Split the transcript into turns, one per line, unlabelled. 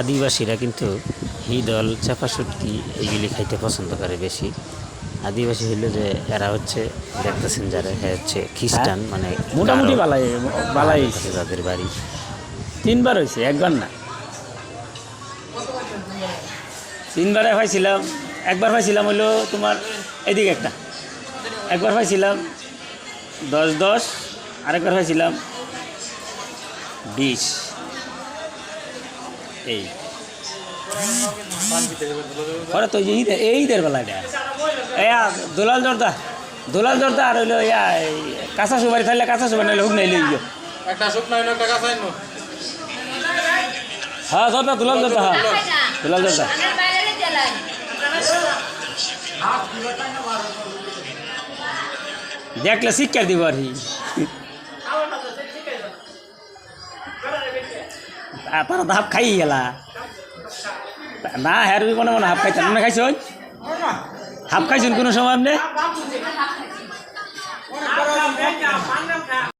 আদিবাসীরা কিন্তু হিদল চাপা শুটকি এইগুলি খাইতে পছন্দ করে বেশি। আদিবাসী হইল যে এরা হচ্ছে দেখতেছেন যারা, হ্যাঁ হচ্ছে খ্রিস্টান, মানে
মোটামুটি বালাই বালাই
তাদের বাড়ি।
3বার হয়েছে, 1বার না। 3বারে পাইছিলাম। একবার পাইছিলাম হইলো তোমার এদিকে একটা, একবার পাইছিলাম 10-10, আরেকবার পাইছিলাম 20। এই পরে তো এই ঈদের বেলা এটা দোলাল জর্দা আর হইলো কাঁচা সুপারি থাকলে কাঁচা সুপারি নাইলে হুক নাইলে
একটা শুকনো হইলো একটা কাঁচা হইলো।
হ্যাঁ জর্দা দোলাল জর্দা, হ্যাঁ দোলাল জর্দা। দেখলে শিক্ষা দিব আর কি। তারা তো হাফ খাই গেলা না, হ্যাঁ মনে মনে হাফ খাইতেন, মনে খাইছ হাফ খাইছেন কোনো সময় আপনি?